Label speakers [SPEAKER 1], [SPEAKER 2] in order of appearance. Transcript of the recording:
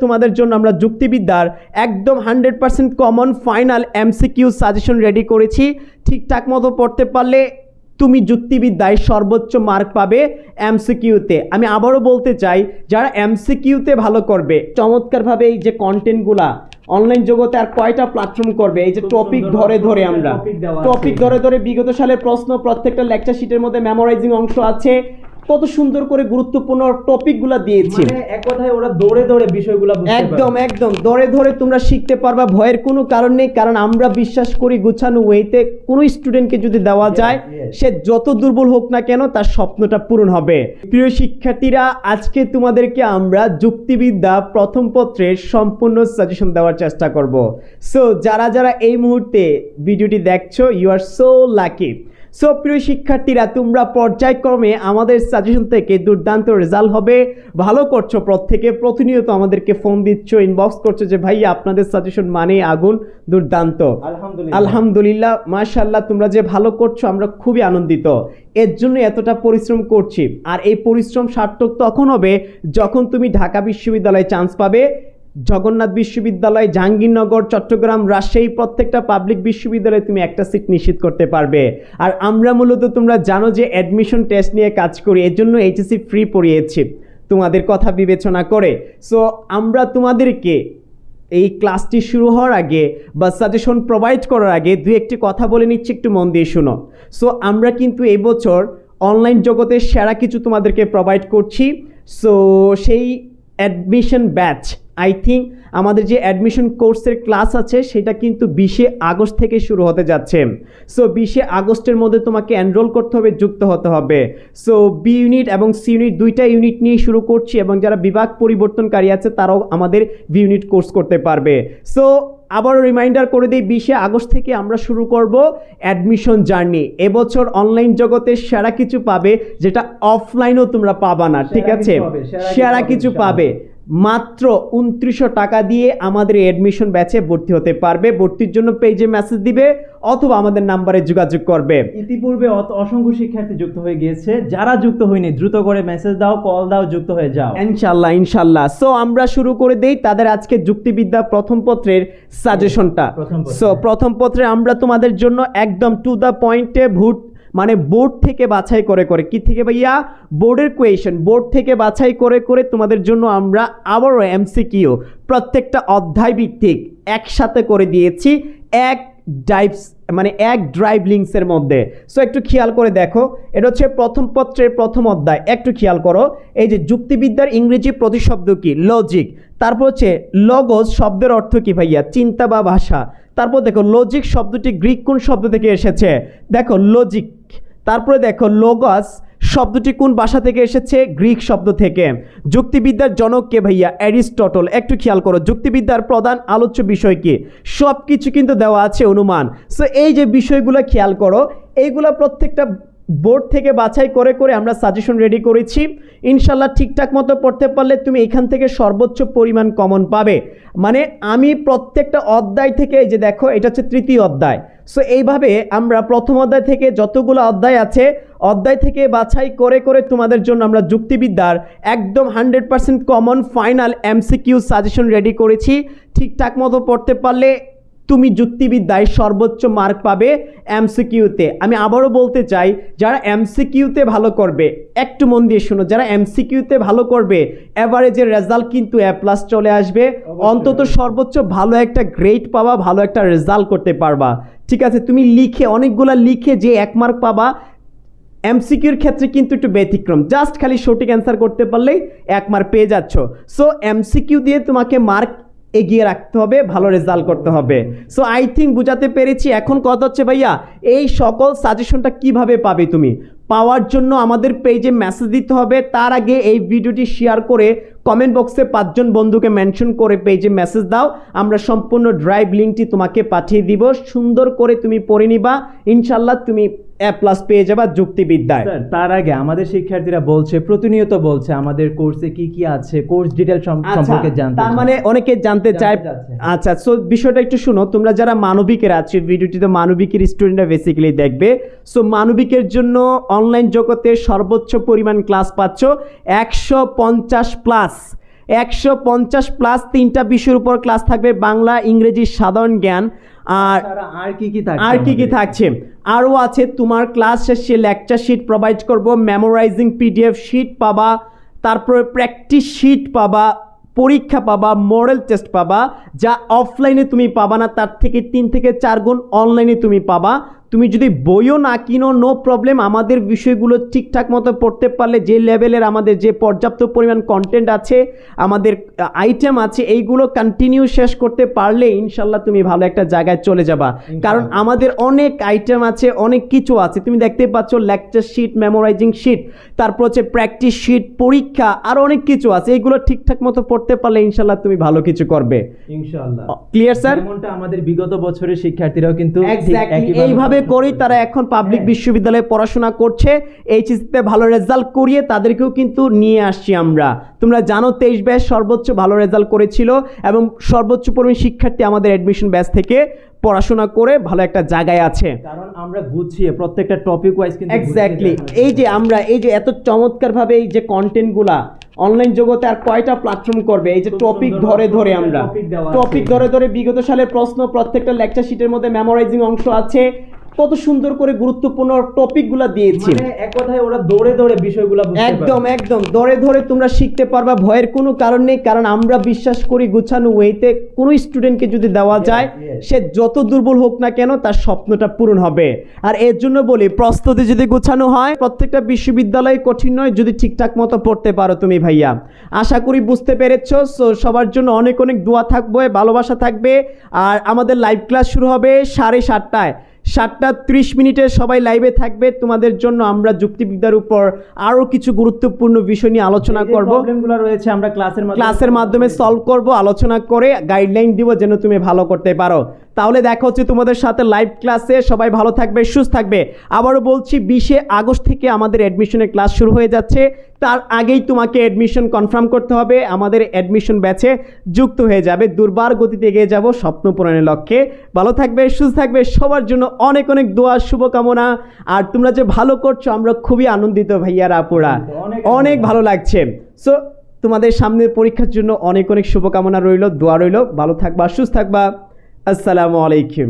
[SPEAKER 1] তোমাদের জন্য আমরা যুক্তিবিদ্যার একদম 100% common final MCQ suggestion ready করেছি। ঠিকঠাক মতো পড়তে পারলে তুমি যুক্তিবিদ্যায় সর্বোচ্চ মার্ক পাবে এমসিকিউতে। আমি আবারও বলতে চাই, যারা এমসিকিউতে ভালো করবে চমৎকারভাবে এই যে কন্টেন্টগুলা অনলাইন জগতে আর কয়টা প্ল্যাটফর্ম করবে, এই যে টপিক ধরে ধরে আমরা টপিক ধরে ধরে বিগত সালের প্রশ্ন প্রত্যেকটা লেকচার শিটের মধ্যে মেমোরাইজিং অংশ আছে, কত সুন্দর করে গুরুত্বপূর্ণ টপিকগুলো দিয়েছি।
[SPEAKER 2] মানে এক কথায় ওরা দৌড়ে দৌড়ে বিষয়গুলো
[SPEAKER 1] একদম একদম ধরে ধরে তোমরা শিখতে পারবা, ভয়ের কোনো কারণ নেই। কারণ আমরা বিশ্বাস করি গুছানো ওয়েতে কোনো স্টুডেন্টকে যদি দেওয়া যায়, সে যত দুর্বল হোক না কেন তার স্বপ্নটা পূরণ হবে। প্রিয় শিক্ষার্থীরা, আজকে তোমাদেরকে আমরা যুক্তিবিদ্যা প্রথম পত্রের সম্পূর্ণ সাজেশন দেওয়ার চেষ্টা করব। সো যারা যারা এই মুহূর্তে ভিডিওটি দেখছো, you are so lucky. So প্রিয় শিক্ষার্থীরা, তোমরা পর্যায়ক্রমে আমাদের সাজেশন থেকে দুর্দান্ত রেজাল্ট হবে। ভালো করছো, প্রত্যেকে প্রতিনিয়ত আমাদেরকে ফোন দিচ্ছ, ইনবক্স করছো যে ভাই আপনাদের সাজেশন মানে আগুন, দুর্দান্ত। আলহামদুলিল্লাহ, মাশাআল্লাহ, তোমরা যে ভালো করছো আমরা খুবই আনন্দিত। এর জন্য এতটা পরিশ্রম করছি। আর এই পরিশ্রম সার্থক তখন হবে যখন তুমি ঢাকা বিশ্ববিদ্যালয়ে চান্স পাবে, জগন্নাথ বিশ্ববিদ্যালয়, জাহাঙ্গীরনগর, চট্টগ্রাম, রাজশাহী প্রত্যেকটা পাবলিক বিশ্ববিদ্যালয়ে তুমি একটা সিট নিশ্চিত করতে পারবে। আর আমরা মূলত তোমরা জানো যে অ্যাডমিশন টেস্ট নিয়ে কাজ করি, এর জন্য এইচএসসি ফ্রি পড়িয়েছি তোমাদের কথা বিবেচনা করে। সো আমরা তোমাদেরকে এই ক্লাসটি শুরু হওয়ার আগে বা সাজেশন প্রোভাইড করার আগে দুই একটি কথা বলে নিচ্ছি, একটু মন দিয়ে শুনো। সো আমরা কিন্তু এই বছর অনলাইন জগতে সেরা কিছু তোমাদেরকে প্রোভাইড করছি। সো সেই অ্যাডমিশন ব্যাচ, আই থিঙ্ক আমাদের যে অ্যাডমিশন কোর্সের ক্লাস আছে সেটা কিন্তু 20 আগস্ট থেকে শুরু হতে যাচ্ছে। সো 20 আগস্টের মধ্যে তোমাকে এনরোল করতে হবে, যুক্ত হতে হবে। সো বি ইউনিট এবং সি ইউনিট দুইটা ইউনিট নিয়ে শুরু করছি, এবং যারা বিভাগ পরিবর্তনকারী আছে তারাও আমাদের বি ইউনিট কোর্স করতে পারবে। সো আবার রিমাইন্ডার করে দিই, 20 আগস্ট থেকে আমরা শুরু করব অ্যাডমিশন জার্নি। এবছর অনলাইন জগতে সেরা কিছু পাবে, যেটা অফলাইনেও তোমরা পাবা না, ঠিক আছে? সেরা কিছু পাবে। মাত্র 2900 টাকা দিয়ে আমাদের অ্যাডমিশন ব্যাচে ভর্তি হতে পারবে। ভর্তির জন্য পেজে মেসেজ দিবে অথবা আমাদের নাম্বারে যোগাযোগ করবে।
[SPEAKER 2] ইতিপূর্বে অসংখ্য শিক্ষার্থী যুক্ত হয়ে গিয়েছে, যারা যুক্ত হয়নি দ্রুত করে মেসেজ দাও, কল দাও, যুক্ত হয়ে যাও
[SPEAKER 1] ইনশাআল্লাহ ইনশাআল্লাহ। সো আমরা শুরু করে দেই তাদের আজকে যুক্তিবিদ্যা প্রথম পত্রের সাজেশনটা। সো প্রথম পত্রে আমরা তোমাদের জন্য একদম টু দ্য পয়েন্টে মানে বোর্ড থেকে বাছাই করে করে, কি থেকে ভাইয়া? বোর্ডের কোয়েশন, বোর্ড থেকে বাছাই করে করে তোমাদের জন্য আমরা আবারও এমসিকিউ প্রত্যেকটা অধ্যায় ভিত্তিক একসাথে করে দিয়েছি এক ড্রাইভ লিঙ্কসের মধ্যে। সো একটু খেয়াল করে দেখো, এটা হচ্ছে প্রথম পত্রের প্রথম অধ্যায়। একটু খেয়াল করো, এই যে যুক্তিবিদ্যার ইংরেজি প্রতিশব্দ কি? লজিক। তারপর হচ্ছে লগোস শব্দের অর্থ কি ভাইয়া? চিন্তা বা ভাষা। তারপর দেখো লজিক শব্দটি গ্রিক কোন শব্দ থেকে এসেছে? দেখো লজিক। তারপরে দেখো লোগস শব্দটি কোন ভাষা থেকে এসেছে? গ্রিক শব্দ থেকে। যুক্তিবিদ্যার জনক কে ভাইয়া? অ্যারিস্টটল। একটু খেয়াল করো, যুক্তিবিদ্যার প্রধান আলোচ্য বিষয় কি? সব কিছু কিন্তু দেওয়া আছে অনুমান। সো এই যে বিষয়গুলো খেয়াল করো, এইগুলা প্রত্যেকটা বোর্ড থেকে বাছাই করে করে আমরা সাজেশন রেডি করেছি। ইনশাল্লাহ ঠিকঠাক মতো পড়তে পারলে তুমি এখান থেকে সর্বোচ্চ পরিমাণ কমন পাবে। মানে আমি প্রত্যেকটা অধ্যায় থেকে, এই যে দেখো এটা হচ্ছে তৃতীয় অধ্যায়। সো এইভাবে আমরা প্রথম অধ্যায় থেকে যতগুলো অধ্যায় আছে, অধ্যায় থেকে বাছাই করে করে তোমাদের জন্য আমরা যুক্তিবিদ্যার একদম 100% common final MCQ suggestion ready করেছি। ঠিকঠাক মতো পড়তে পারলে তুমি যুক্তিবিদ্যায় সর্বোচ্চ মার্ক পাবে এমসিকিউতে। আমি আবারও বলতে চাই, যারা এমসিকিউতে ভালো করবে, একটু মন দিয়ে শোনো, যারা এমসিকিউতে ভালো করবে এভারেজের রেজাল্ট কিন্তু A+ চলে আসবে। অন্তত সর্বোচ্চ ভালো একটা গ্রেড পাবা, ভালো একটা রেজাল্ট করতে পারবা, ঠিক আছে? তুমি লিখে অনেকগুলা লিখে যে 1 মার্ক পাবা, এমসিকিউর ক্ষেত্রে কিন্তু একটু ব্যতিক্রম। জাস্ট খালি সঠিক অ্যান্সার করতে পারলেই 1 মার্ক পেয়ে যাচ্ছ। সো এমসিকিউ দিয়ে তোমাকে মার্ক এগিয়ে রাখতে হবে, ভালো রেজাল্ট করতে হবে। সো আই থিঙ্ক বুঝাতে পেরেছি। এখন কথা হচ্ছে ভাইয়া, এই সকল সাজেশনটা কিভাবে পাবে? তুমি পাওয়ার জন্য আমাদের পেজে মেসেজ দিতে হবে। তার আগে এই ভিডিওটি শেয়ার করে কমেন্ট বক্সে 5 জন বন্ধুকে মেনশন করে পেজে মেসেজ দাও, আমরা সম্পূর্ণ ড্রাইভ লিঙ্কটি তোমাকে পাঠিয়ে দিব। সুন্দর করে তুমি পড়ে নিবা, ইনশাল্লাহ তুমি A+ পেয়ে যাবা যুক্তিবিদ্যায়।
[SPEAKER 2] স্যার, তার আগে আমাদের শিক্ষার্থীরা বলছে, প্রতিনিয়ত বলছে আমাদের কোর্সে কি কি আছে, কোর্স ডিটেইল সম্পর্কে জানতে।
[SPEAKER 1] তার মানে অনেকে জানতে চায়। আচ্ছা, সো বিষয়টা একটু শুনো। তোমরা যারা মানবিকের আছো, ভিডিওটিতে মানবিকের স্টুডেন্টরা বেসিক্যালি দেখবে। সো মানবিকের জন্য অনলাইন জগতে সর্বোচ্চ পরিমাণ ক্লাস পাচ্ছ 150+। 150+ 3টা বিষয়ের উপর ক্লাস থাকবে, বাংলা, ইংরেজি, সাধারণ জ্ঞান। আর
[SPEAKER 2] আর কি কি থাকছে?
[SPEAKER 1] আর কি কি থাকছে আরও আছে, তোমার ক্লাস শেষে লেকচার শিট প্রোভাইড করব, মেমোরাইজিং পিডিএফ শিট পাবা, তারপরে প্র্যাকটিস শিট পাবা, পরীক্ষা পাবা, মডেল টেস্ট পাবা, যা অফলাইনে তুমি পাবা না, তার থেকে 3 থেকে 4 গুণ অনলাইনে তুমি পাবা। তুমি যদি বইও না কিনো নো প্রবলেম, আমাদের বিষয়গুলো ঠিকঠাক মতো পড়তে পারলে, যে লেভেলের আমাদের যে পর্যাপ্ত পরিমাণ কন্টেন্ট আছে, আমাদের আইটেম আছে, এইগুলো কন্টিনিউ শেষ করতে পারলে ইনশাল্লাহ তুমি ভালো একটা জায়গায় চলে যাবা। কারণ আমাদের অনেক আইটেম আছে, অনেক কিছু আছে, তুমি দেখতে পাচ্ছ লেকচার শিট, মেমোরাইজিং শিট, তারপর হচ্ছে প্র্যাকটিস শিট, পরীক্ষা, আর অনেক কিছু আছে। এইগুলো ঠিকঠাক মতো পড়তে পারলে ইনশাল্লাহ তুমি ভালো কিছু করবে
[SPEAKER 2] ইনশাআল্লাহ।
[SPEAKER 1] Clear sir?
[SPEAKER 2] যেমনটা আমাদের বিগত বছরের শিক্ষার্থীরাও কিন্তু ঠিক
[SPEAKER 1] এক্স্যাক্টলি
[SPEAKER 2] একইভাবে
[SPEAKER 1] এইভাবে করেই তারা এখন পাবলিক বিশ্ববিদ্যালয়ে পড়াশোনা করছে। এইচএসসিতে ভালো রেজাল্ট করিয়ে তাদেরকেও কিন্তু নিয়ে আসছি আমরা। তোমরা জানো 23 ব্যাচ সর্বোচ্চ ভালো রেজাল্ট করেছিল এবং সর্বোচ্চ পরিমাণ শিক্ষার্থী আমাদের অ্যাডমিশন ব্যাচ থেকে পড়াশোনা করে ভালো একটা জায়গায় আছে।
[SPEAKER 2] কারণ আমরা গুছিয়ে প্রত্যেকটা টপিক ওয়াইজ কিন্তু
[SPEAKER 1] এক্স্যাক্টলি এই যে আমরা এই যে এত চমৎকারভাবে এই যে কন্টেন্টগুলা অনলাইন জগতে আর কয়টা প্ল্যাটফর্ম করবে, এই যে টপিক ধরে ধরে আমরা টপিক ধরে ধরে বিগত সালের প্রশ্ন, প্রত্যেকটা লেকচার শিটের মধ্যে মেমোরাইজিং অংশ আছে, কত সুন্দর করে গুরুত্বপূর্ণ টপিকগুলো দিয়েছি।
[SPEAKER 2] মানে এক কথায় ওরা দৌড়ে দৌড়ে বিষয়গুলো বুঝতে পারে।
[SPEAKER 1] একদম একদম ধরে ধরে তোমরা শিখতে পারবা, ভয়ের কোনো কারণ নেই। কারণ আমরা বিশ্বাস করি গুছানো ওয়েতে কোনো স্টুডেন্টকে যদি দেওয়া যায়, সে যত দুর্বল হোক না কেন তার স্বপ্নটা পূরণ হবে। আর এর জন্য বলি, প্রস্তুতি যদি গুছানো হয়, প্রত্যেকটা বিশ্ববিদ্যালয় কঠিন নয় যদি ঠিকঠাক মতো পড়তে পারো তুমি ভাইয়া। আশা করি বুঝতে পেরেছো। সো সবার জন্য অনেক অনেক দোয়া থাকবে, ভালোবাসা থাকবে। আর আমাদের লাইভ ক্লাস শুরু হবে 7:30টায়। 7:30 সবাই লাইভে থাকবে। তোমাদের জন্য আমরা যুক্তিবিদ্যার উপর আরো কিছু গুরুত্বপূর্ণ বিষয় নিয়ে আলোচনা করব,
[SPEAKER 2] প্রবলেমগুলো রয়েছে আমরা
[SPEAKER 1] ক্লাসের মাধ্যমে সলভ করব, আলোচনা করে গাইডলাইন দিব যেন তুমি ভালো করতে পারো। তাহলে দেখা হচ্ছে তোমাদের সাথে লাইভ ক্লাসে। সবাই ভালো থাকবে, সুস্থ থাকবে। আবারও বলছি 20 আগস্ট থেকে আমাদের অ্যাডমিশনের ক্লাস শুরু হয়ে যাচ্ছে। তার আগেই তোমাকে অ্যাডমিশন কনফার্ম করতে হবে, আমাদের অ্যাডমিশন ব্যাচে যুক্ত হয়ে যাবে। দুর্বার গতিতে এগিয়ে যাব স্বপ্ন পূরণের লক্ষ্যে। ভালো থাকবে, সুস্থ থাকবে। সবার জন্য অনেক অনেক দোয়া, শুভকামনা। আর তোমরা যে ভালো করছো আমরা খুবই আনন্দিত ভাইয়ারা, আপুরা, অনেক ভালো লাগছে। সো তোমাদের সামনে পরীক্ষার জন্য অনেক অনেক শুভকামনা রইল, দোয়া রইল। ভালো থাকবা, সুস্থ থাকবা। আসসালামু আলাইকুম।